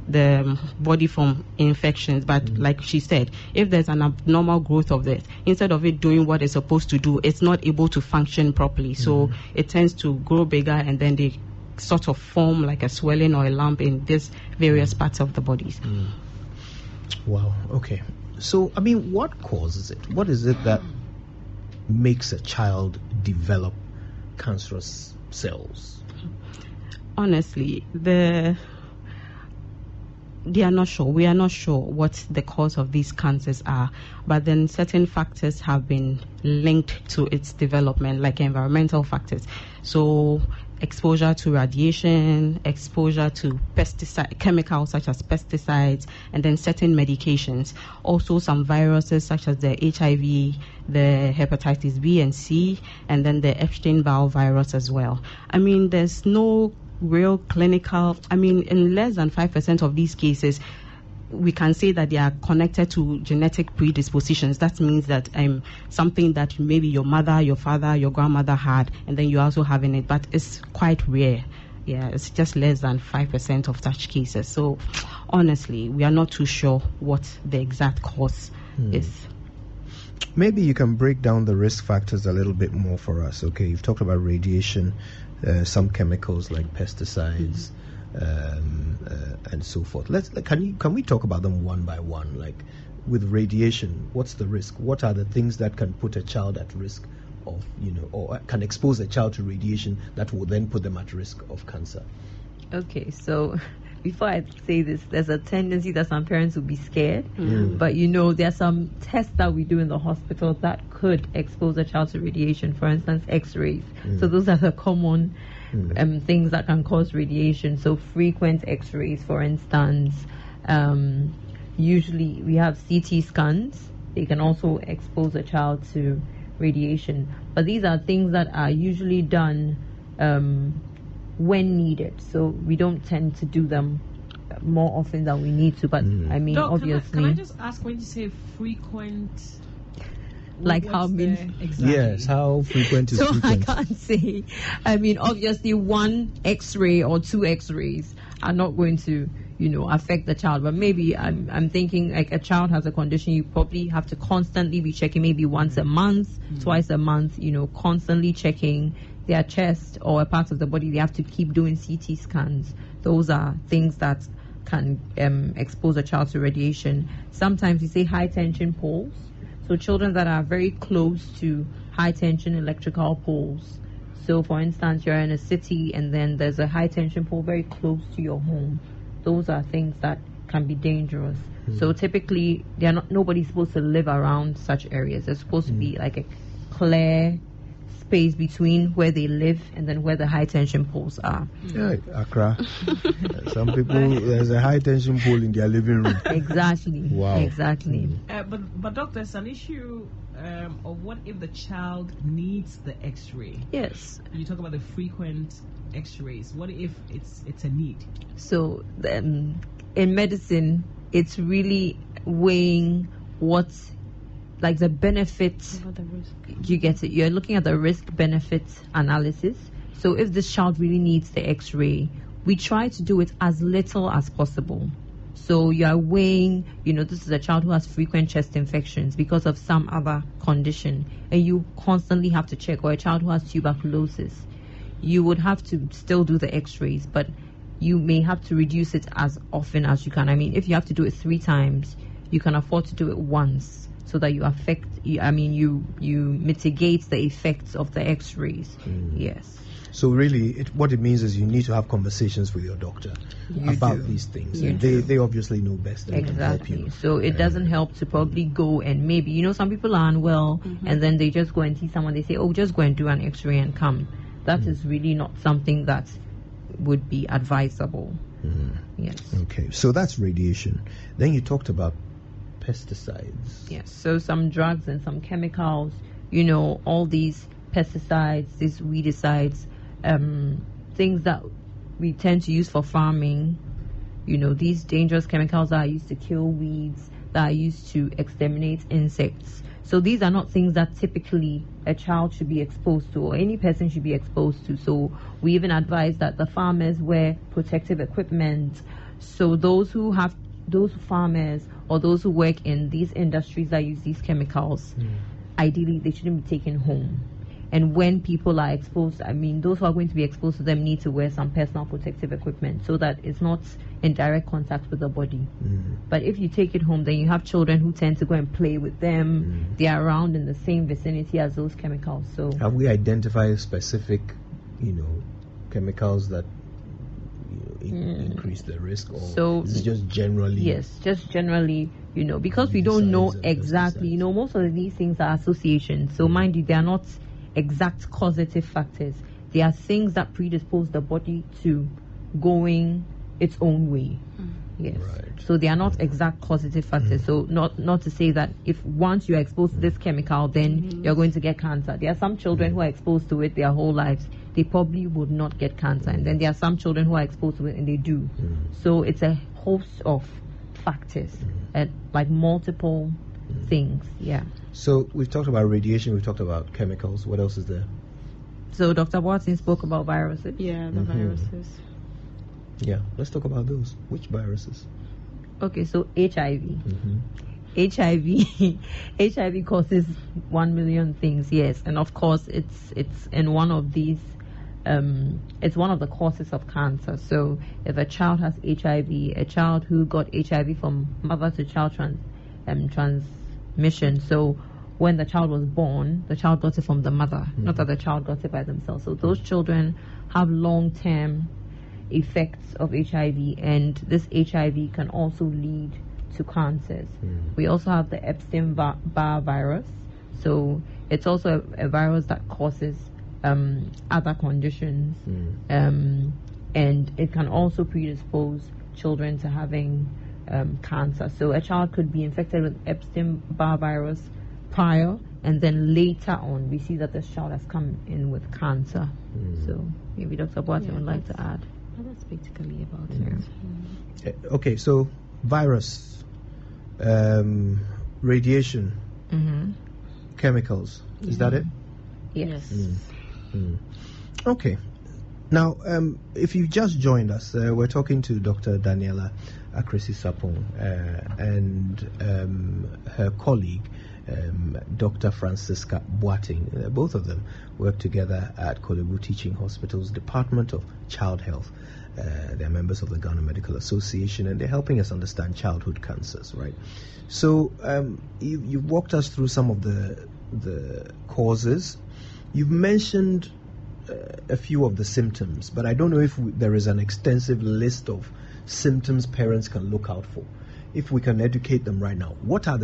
the body from infections. But like she said, if there's an abnormal growth of this, instead of it doing what it's supposed to do, it's not able to function properly. So it tends to grow bigger, and then they sort of form like a swelling or a lump in these various parts of the bodies. Wow. Okay. So, I mean, what causes it? What is it that makes a child develop cancerous cells? Honestly, they are not sure. We are not sure what the cause of these cancers are, but then certain factors have been linked to its development, like environmental factors. So exposure to radiation, exposure to chemicals such as pesticides, and then certain medications. Also some viruses such as the HIV, the hepatitis B and C, and then the Epstein-Barr virus as well. I mean, there's no real clinical, in less than 5% of these cases, we can say that they are connected to genetic predispositions. That means that something that maybe your mother, your father, your grandmother had, and then you're also having it, but it's quite rare. Yeah, it's just less than 5% of such cases. So honestly, we are not too sure what the exact cause is. Maybe you can break down the risk factors a little bit more for us. Okay, you've talked about radiation, some chemicals like pesticides, and so forth. Can we talk about them one by one? Like with radiation, what's the risk? What are the things that can put a child at risk of, or can expose a child to radiation that will then put them at risk of cancer? Okay, so before I say this, there's a tendency that some parents will be scared, but there are some tests that we do in the hospital that could expose a child to radiation. For instance, X-rays. So those are the common things that can cause radiation. So frequent X-rays, for instance. Usually we have CT scans. They can also expose a child to radiation. But these are things that are usually done when needed. So we don't tend to do them more often than we need to. But Doc, obviously. Can I just ask, when you say frequent, like how many? Exactly? Yes, how frequent is so frequent? I can't say. Obviously one X-ray or two X-rays are not going to affect the child, but maybe I'm thinking like a child has a condition, you probably have to constantly be checking, maybe once a month, twice a month, constantly checking their chest or a part of the body. They have to keep doing CT scans. Those are things that can expose a child to radiation. Sometimes we say high tension poles. So children that are very close to high tension electrical poles. So for instance, you're in a city and then there's a high tension pole very close to your home. Those are things that can be dangerous. So typically, nobody's supposed to live around such areas. There's supposed to be like a clear space between where they live and then where the high tension poles are. Yeah, Accra. Some people, there's a high tension pole in their living room. Exactly. Wow. Exactly. But doctor, it's an issue of what if the child needs the X-ray? Yes. You talk about the frequent X-rays. What if it's a need? So in medicine, it's really weighing what's like the benefits. You get it. You're looking at the risk-benefit analysis. So if this child really needs the X-ray, we try to do it as little as possible. So you are weighing, this is a child who has frequent chest infections because of some other condition, and you constantly have to check, or a child who has tuberculosis. You would have to still do the X-rays, but you may have to reduce it as often as you can. I mean, if you have to do it 3 times, you can afford to do it once, so that you mitigate the effects of the X-rays. Yes. So really, what it means is you need to have conversations with your doctor about these things. And they obviously know best and can help you. So it doesn't help to probably go and maybe, some people are unwell and then they just go and see someone. They say, oh, just go and do an X-ray and come. That is really not something that would be advisable. Yes. Okay, so that's radiation. Then you talked about pesticides. Yes, so some drugs and some chemicals, all these pesticides, these weedicides, things that we tend to use for farming, these dangerous chemicals that are used to kill weeds, that are used to exterminate insects. So these are not things that typically a child should be exposed to, or any person should be exposed to. So we even advise that the farmers wear protective equipment. So those farmers or those who work in these industries that use these chemicals, ideally they shouldn't be taken home. And when people are exposed, those who are going to be exposed to them need to wear some personal protective equipment so that it's not in direct contact with the body. But if you take it home, then you have children who tend to go and play with them. They are around in the same vicinity as those chemicals. So have we identified specific, chemicals that increase the risk, or is it just generally? Yes, just generally, because we don't know exactly. Most of these things are associations. So mind you, they are not exact causative factors. They are things that predispose the body to going its own way. Yes. Right. So they are not exact causative factors. So not to say that if once you are exposed to this chemical, then you're going to get cancer. There are some children who are exposed to it their whole lives. They probably would not get cancer. And then there are some children who are exposed to it and they do. So it's a host of factors, like multiple things. Yeah. So we've talked about radiation, we've talked about chemicals. What else is there? So Dr. Watson spoke about viruses. Yeah, the viruses. Yeah, let's talk about those. Which viruses? Okay, so HIV. HIV causes 1 million things, yes. And of course, it's in one of these, it's one of the causes of cancer. So if a child has HIV, a child who got HIV from mother to child transmission, so when the child was born, the child got it from the mother, not that the child got it by themselves. So those children have long-term effects of HIV, and this HIV can also lead to cancers. We also have the Epstein-Barr virus. So it's also a virus that causes other conditions, and it can also predispose children to having cancer. So a child could be infected with Epstein-Barr virus prior, and then later on we see that this child has come in with cancer. So maybe Dr. Boateng would like to add. That's basically about it. Okay, so virus, radiation, chemicals. Is that it? Yes. Okay. Now, if you've just joined us, we're talking to Dr. Daniela Akresi-Sapong and her colleague, Dr. Francisca Boateng. Both of them work together at Kolebu Teaching Hospital's Department of Child Health. They're members of the Ghana Medical Association, and they're helping us understand childhood cancers, right? So you've walked us through some of the causes. You've mentioned a few of the symptoms, but I don't know if there is an extensive list of symptoms parents can look out for. If we can educate them right now, what are the